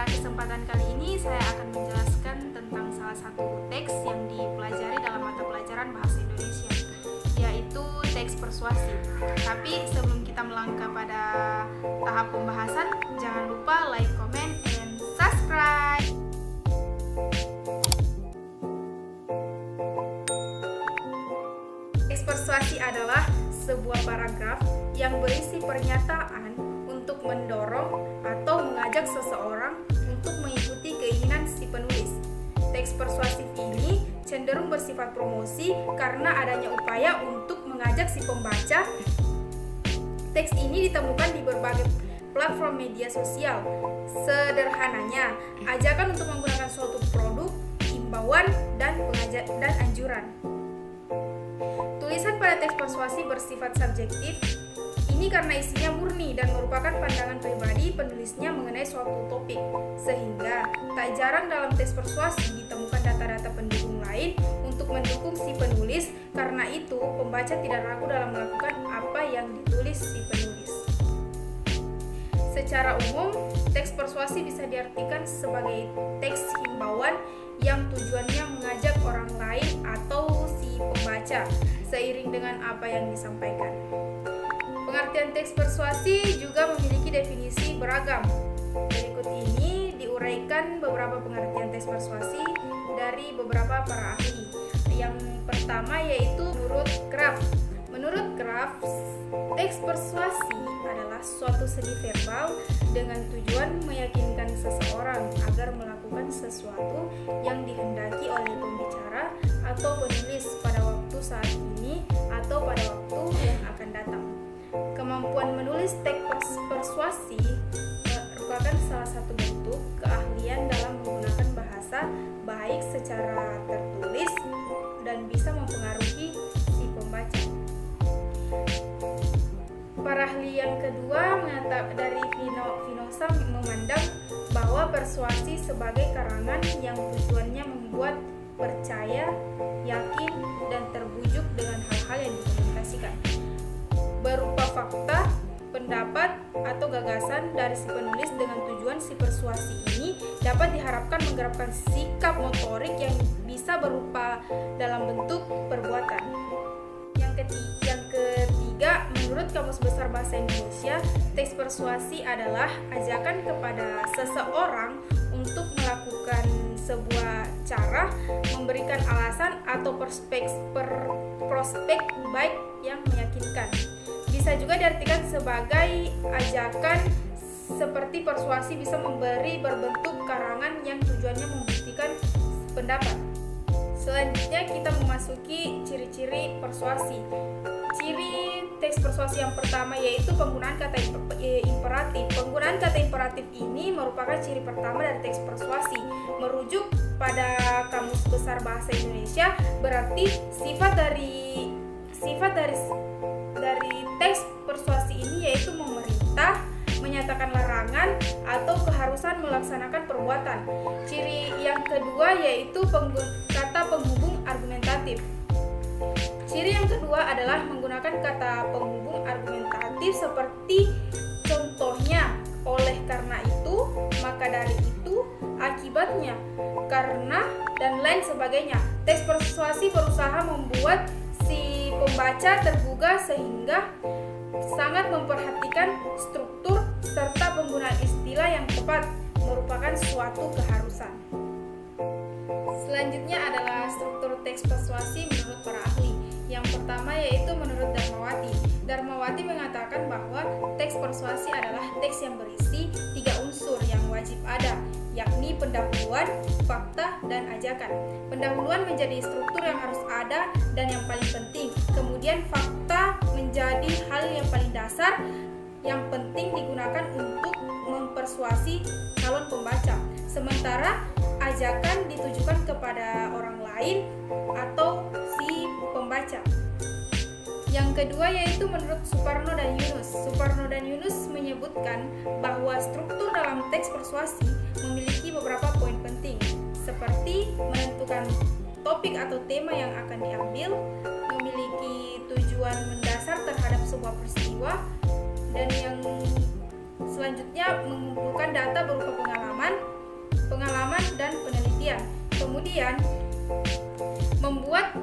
Pada kesempatan kali ini saya akan menjelaskan tentang salah satu teks yang dipelajari dalam mata pelajaran Bahasa Indonesia, yaitu teks persuasi. Tapi sebelum kita melangkah pada tahap pembahasan, jangan lupa like, comment, and subscribe. Teks persuasi adalah sebuah paragraf yang berisi pernyataan untuk mendorong atau mengajak seseorang untuk mengikuti keinginan si penulis. Teks persuasif ini cenderung bersifat promosi karena adanya upaya untuk mengajak si pembaca. Teks ini ditemukan di berbagai platform media sosial. Sederhananya, ajakan untuk menggunakan suatu produk, imbauan, dan anjuran. Tulisan pada teks persuasi bersifat subjektif. Ini karena isinya murni dan merupakan pandangan pribadi penulisnya mengenai suatu topik, sehingga tak jarang dalam teks persuasi ditemukan data-data pendukung lain untuk mendukung si penulis. Karena itu, pembaca tidak ragu dalam melakukan apa yang ditulis si penulis. Secara umum, teks persuasi bisa diartikan sebagai teks himbauan yang tujuannya mengajak orang lain atau si pembaca seiring dengan apa yang disampaikan. Pengertian teks persuasi juga memiliki definisi beragam. Berikut ini diuraikan beberapa pengertian teks persuasi dari beberapa para ahli. Yang pertama yaitu menurut Kraft. Menurut Kraft, teks persuasi adalah suatu seni verbal dengan tujuan meyakinkan seseorang agar melakukan sesuatu yang dikehendaki oleh pembicara atau penulis pada waktu saat ini atau pada waktu yang akan datang. Kemampuan menulis teks persuasi merupakan salah satu bentuk keahlian dalam menggunakan bahasa baik secara tertulis dan bisa mempengaruhi si pembaca. Para ahli yang kedua dari Finosa memandang bahwa persuasi sebagai karangan yang tujuannya membuat percaya, yakin, dan terbujuk dengan hal-hal yang dikomunikasikan, berupa fakta, pendapat, atau gagasan dari si penulis. Dengan tujuan si persuasi ini dapat diharapkan menggerakkan sikap motorik yang bisa berupa dalam bentuk perbuatan. Yang ketiga, menurut Kamus Besar Bahasa Indonesia, teks persuasi adalah ajakan kepada seseorang untuk melakukan sebuah cara, memberikan alasan atau prospek baik yang meyakinkan. Bisa juga diartikan sebagai ajakan seperti persuasi bisa memberi berbentuk karangan yang tujuannya membuktikan pendapat. Selanjutnya kita memasuki ciri-ciri persuasi. Ciri teks persuasi yang pertama yaitu penggunaan kata imperatif. Penggunaan kata imperatif ini merupakan ciri pertama dari teks persuasi. Merujuk pada Kamus Besar Bahasa Indonesia, berarti sifat dari teks persuasi ini yaitu memerintah, menyatakan larangan, atau keharusan melaksanakan perbuatan. Ciri yang kedua yaitu kata penghubung argumentatif. Ciri yang kedua adalah menggunakan kata penghubung argumentatif seperti contohnya, oleh karena itu, maka dari itu, akibatnya, karena, dan lain sebagainya. Teks persuasi berusaha membuat si pembaca tergugah sehingga sangat memperhatikan struktur serta penggunaan istilah yang tepat, merupakan suatu keharusan. Selanjutnya adalah struktur teks persuasi menurut para ahli. Yang pertama yaitu menurut Darmawati. Darmawati mengatakan bahwa teks persuasi adalah teks yang berisi 3 unsur yang wajib ada, yakni pendahuluan, fakta, dan ajakan. Pendahuluan menjadi struktur yang harus ada dan yang paling penting. Kemudian fakta menjadi hal yang paling dasar yang penting digunakan untuk mempersuasi calon pembaca. Sementara ajakan ditujukan kepada orang lain atau si pembaca. Yang kedua yaitu menurut Suparno dan Yunus. Suparno dan Yunus menyebutkan bahwa struktur dalam teks persuasi memiliki beberapa poin penting, seperti menentukan topik atau tema yang akan diambil, memiliki tujuan mendasar terhadap sebuah peristiwa, dan yang selanjutnya mengumpulkan data berupa pengalaman, Kemudian membuat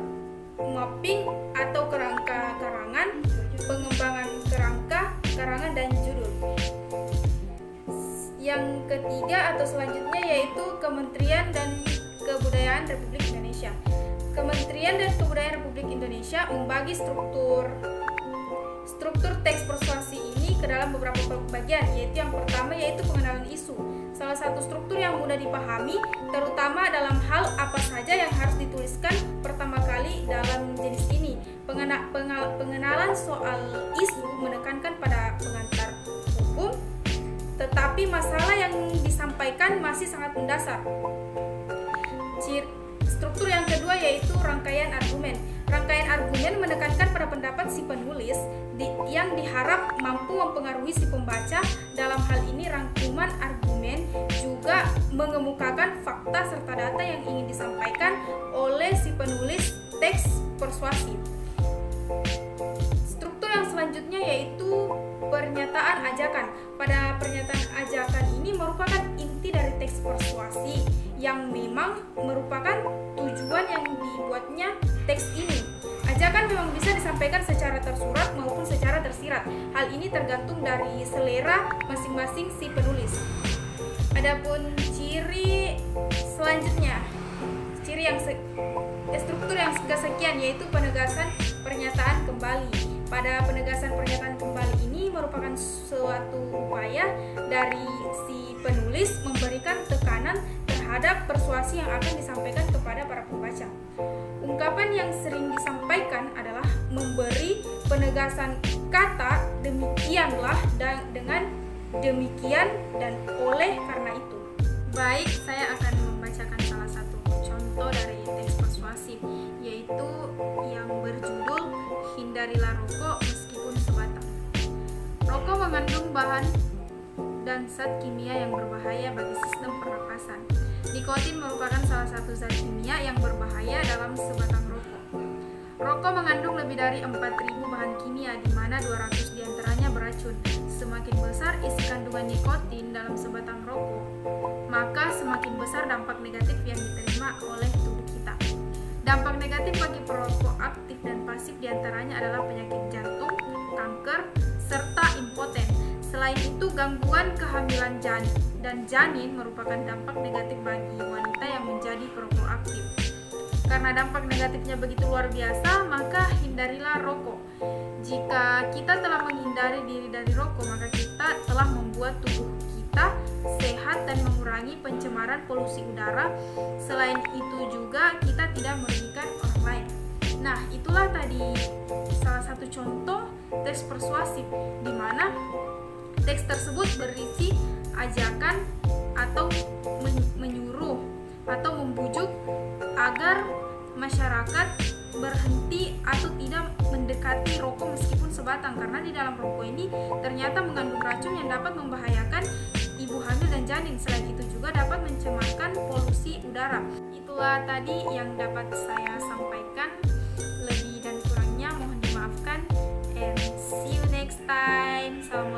mapping atau kerangka karangan, pengembangan kerangka karangan dan judul. Yang ketiga atau selanjutnya yaitu Kementerian dan Kebudayaan Republik Indonesia. Kementerian dan Kebudayaan Republik Indonesia membagi struktur teks persuasi ini ke dalam beberapa bagian, yaitu yang pertama yaitu pengenalan isu. Salah satu struktur yang mudah dipahami, terutama dalam hal apa saja yang harus dituliskan pertama kali dalam jenis ini. Pengenalan soal isu menekankan pada pengantar hukum, tetapi masalah yang disampaikan masih sangat mendasar. Struktur yang kedua yaitu rangkaian argumen. Rangkaian argumen menekankan pada pendapat si penulis yang diharap mampu mempengaruhi si pembaca. Dalam hal ini rangkuman argumen juga mengemukakan fakta serta data yang ingin disampaikan oleh si penulis teks persuasi. Struktur yang selanjutnya yaitu pernyataan ajakan. Pada pernyataan ajakan ini merupakan inti dari teks persuasi yang memang merupakan tujuan yang dibuatnya teks ini. Ajakan memang bisa disampaikan secara tersurat maupun secara tersirat. Hal ini tergantung dari selera masing-masing si penulis. Adapun ciri selanjutnya, struktur yang kesekian yaitu penegasan pernyataan kembali. Pada penegasan pernyataan kembali ini merupakan suatu upaya dari si penulis memberikan tekanan terhadap persuasi yang akan disampaikan kepada para pembaca. Ungkapan yang sering disampaikan adalah memberi penegasan kata demikianlah dan dengan demikian dan oleh karena itu. Baik, saya akan membacakan salah satu contoh dari teks persuasif, yaitu yang berjudul Hindarilah rokok meskipun sebatang. Rokok mengandung bahan dan zat kimia yang berbahaya bagi sistem pernapasan. Nikotin merupakan salah satu zat kimia yang berbahaya dalam sebatang rokok. Rokok mengandung lebih dari 4.000 bahan kimia, di mana 200 diantaranya beracun. Semakin besar isi kandungan nikotin dalam sebatang rokok, maka semakin besar dampak negatif yang diterima oleh tubuh kita. Dampak negatif bagi perokok aktif dan pasif diantaranya adalah penyakit jantung, kanker, serta impoten. Selain itu, gangguan kehamilan dan janin merupakan dampak negatif bagi wanita yang menjadi perokok aktif. Karena dampak negatifnya begitu luar biasa, maka hindarilah rokok. Jika kita telah menghindari diri dari rokok, maka kita telah membuat tubuh kita sehat dan mengurangi pencemaran polusi udara. Selain itu juga kita tidak merugikan orang lain. Nah, itulah tadi salah satu contoh teks persuasif, di mana teks tersebut berisi ajakan atau menyuruh atau membujuk agar masyarakat berhenti atau tidak mendekati rokok meskipun sebatang, karena di dalam rokok ini ternyata mengandung racun yang dapat membahayakan ibu hamil dan janin. Selain itu juga dapat mencemarkan polusi udara. Itulah tadi yang dapat saya sampaikan. Lebih dan kurangnya mohon dimaafkan, and see you next time. Salam